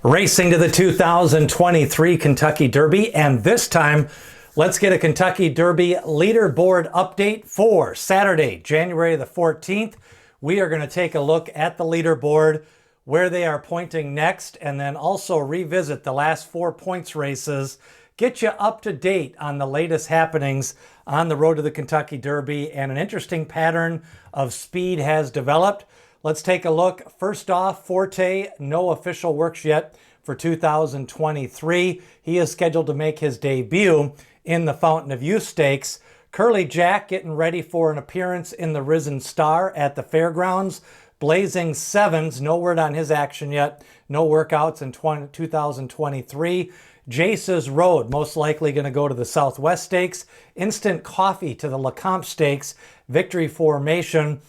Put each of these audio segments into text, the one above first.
Racing to the 2023 Kentucky Derby, and this time let's get a Kentucky Derby leaderboard update for Saturday, January the 14th. We are going to take a look at the leaderboard, where they are pointing next, and then also revisit the last 4 points races, get you up to date on the latest happenings on the road to the Kentucky Derby, and an interesting pattern of speed has developed. Let's take a look. First off, Forte, no official works yet for 2023. He is scheduled to make his debut in the Fountain of Youth Stakes. Curly Jack getting ready for an appearance in the Risen Star at the fairgrounds. Blazing Sevens, no word on his action yet. No workouts in 2023. Jace's Road, most likely going to go to the Southwest Stakes. Instant Coffee to the LeCompte Stakes. Victory Formation,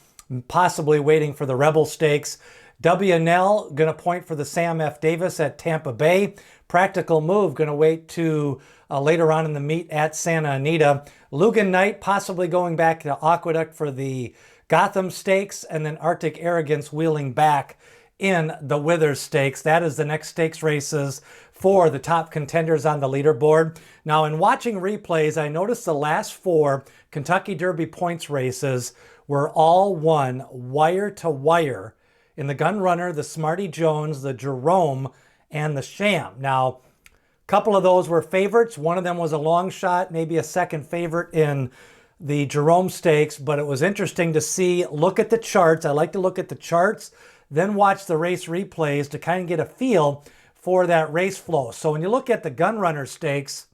possibly waiting for the Rebel Stakes. WNL going to point for the Sam F. Davis at Tampa Bay. Practical Move going to wait to later on in the meet at Santa Anita. Lugan Knight possibly going back to Aqueduct for the Gotham Stakes, and then Arctic Arrogance wheeling back in the Withers Stakes. That is the next stakes races for the top contenders on the leaderboard. Now, in watching replays, I noticed the last 4 Kentucky Derby points races were all won wire to wire in the Gun Runner, the Smarty Jones, the Jerome, and the Sham. Now, a couple of those were favorites. One of them was a long shot, maybe a second favorite in the Jerome Stakes, but it was interesting to see, look at the charts. I like to look at the charts, then watch the race replays to kind of get a feel for that race flow. So when you look at the Gun Runner Stakes,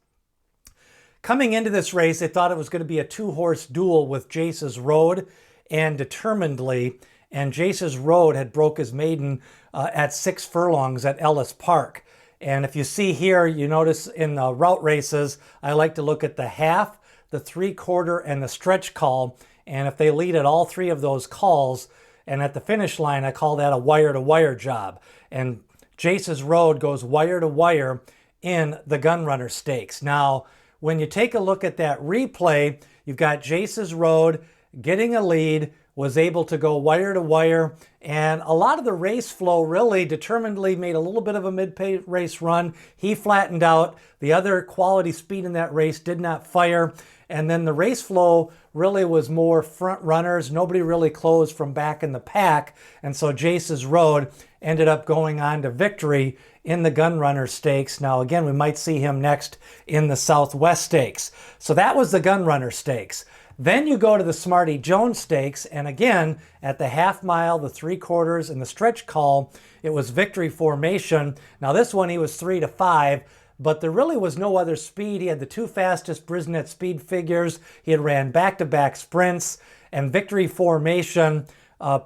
coming into this race, they thought it was going to be a 2-horse duel with Jace's Road and Determinedly, and Jace's Road had broke his maiden at 6 furlongs at Ellis Park. And if you see here, you notice in the route races, I like to look at the half, the 3/4, and the stretch call. And if they lead at all 3 of those calls, and at the finish line, I call that a wire-to-wire job. And Jace's Road goes wire-to-wire in the Gun Runner Stakes. Now, when you take a look at that replay, you've got Jace's Road getting a lead, was able to go wire to wire, and a lot of the race flow really Determinedly made a little bit of a mid-race run. He flattened out. The other quality speed in that race did not fire, and then the race flow really was more front runners. Nobody really closed from back in the pack, and so Jace's Road ended up going on to victory in the Gun Runner Stakes. Now again, we might see him next in the Southwest Stakes. So that was the Gun Runner Stakes. Then you go to the Smarty Jones Stakes, and again, at the half mile, the 3/4, and the stretch call, it was Victory Formation. Now this one, he was 3 to 5, but there really was no other speed. He had the 2 fastest Brisnet speed figures. He had ran back-to-back sprints, and Victory Formation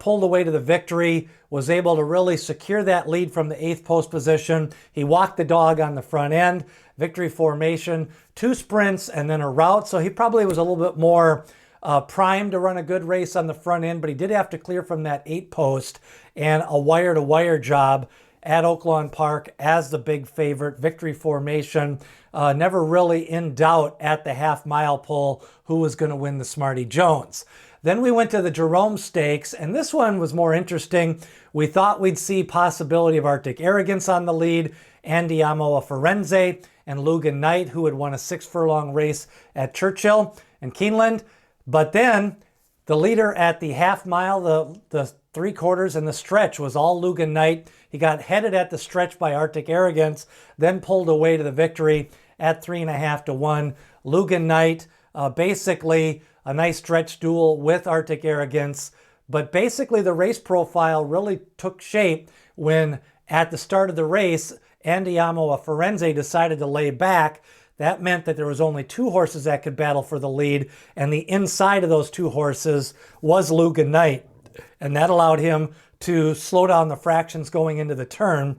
pulled away to the victory, was able to really secure that lead from the 8th post position. He walked the dog on the front end. Victory Formation, 2 sprints, and then a route. So he probably was a little bit more primed to run a good race on the front end, but he did have to clear from that 8 post, and a wire-to-wire job at Oaklawn Park as the big favorite. Victory Formation, never really in doubt at the half-mile pull who was going to win the Smarty Jones. Then we went to the Jerome Stakes, and this one was more interesting. We thought we'd see possibility of Arctic Arrogance on the lead, Andiamo Firenze, and Lugan Knight, who had won a 6-furlong race at Churchill and Keeneland. But then the leader at the half mile, the 3/4, and the stretch was all Lugan Knight. He got headed at the stretch by Arctic Arrogance, then pulled away to the victory at 3.5 to 1. Lugan Knight, basically a nice stretch duel with Arctic Arrogance. But basically the race profile really took shape when at the start of the race, Andiamo Firenze decided to lay back. That meant that there was only 2 horses that could battle for the lead, and the inside of those 2 horses was Lugan Knight. And that allowed him to slow down the fractions going into the turn,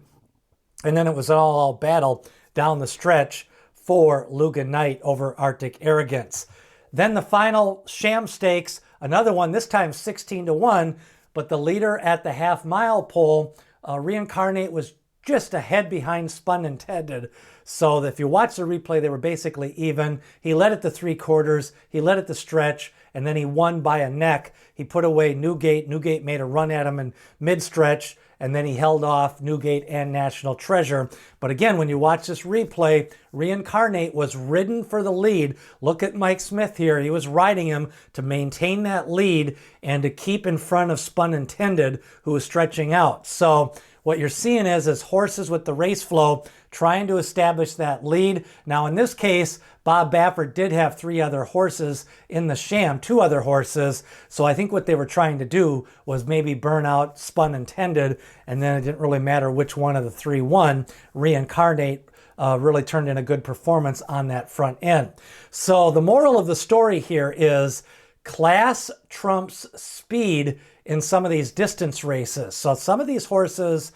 and then it was all battle down the stretch for Lugan Knight over Arctic Arrogance. Then the final Sham Stakes, another one, this time 16 to 1, but the leader at the half-mile pole, Reincarnate, was just a head behind Spun Intended. So if you watch the replay, they were basically even. He led at the 3/4, he led at the stretch, and then he won by a neck. He put away Newgate. Newgate made a run at him in mid-stretch, and then he held off Newgate and National Treasure. But again, when you watch this replay, Reincarnate was ridden for the lead. Look at Mike Smith here. He was riding him to maintain that lead and to keep in front of Spun Intended, who was stretching out. So what you're seeing is horses with the race flow trying to establish that lead. Now, in this case, Bob Baffert did have 3 other horses in the Sham, 2 other horses. So I think what they were trying to do was maybe burn out Spun Intended, and then it didn't really matter which one of the 3 won. Reincarnate really turned in a good performance on that front end. So the moral of the story here is class trumps speed in some of these distance races. So some of these horses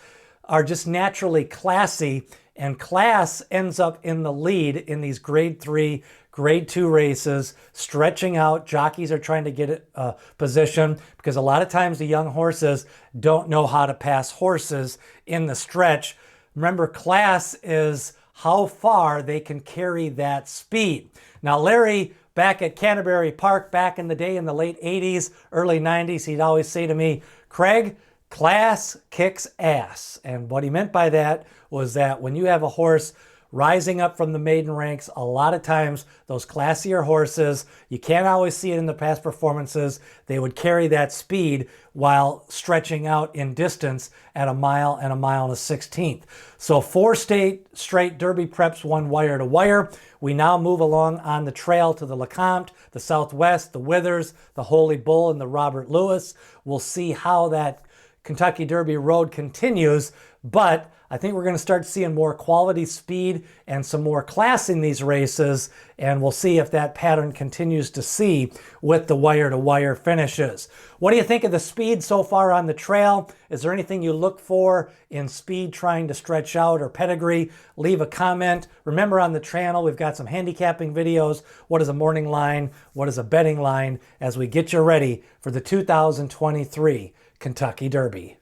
are just naturally classy, and class ends up in the lead in these grade 3, grade 2 races, stretching out. Jockeys are trying to get position because a lot of times the young horses don't know how to pass horses in the stretch. Remember, class is how far they can carry that speed. Now, Larry, back at Canterbury Park back in the day in the late 80s, early 90s, he'd always say to me, Craig, class kicks ass. And what he meant by that was that when you have a horse rising up from the maiden ranks, a lot of times those classier horses, you can't always see it in the past performances, they would carry that speed while stretching out in distance at a mile and a 1/16. So 4 straight Derby preps, 1 wire to wire. We now move along on the trail to the LeCompte, the Southwest, the Withers, the Holy Bull, and the Robert Lewis. We'll see how that Kentucky Derby road continues, but I think we're going to start seeing more quality speed and some more class in these races, and we'll see if that pattern continues to see with the wire-to-wire finishes. What do you think of the speed so far on the trail? Is there anything you look for in speed trying to stretch out or pedigree? Leave a comment. Remember, on the channel, we've got some handicapping videos. What is a morning line? What is a betting line? As we get you ready for the 2023 Kentucky Derby.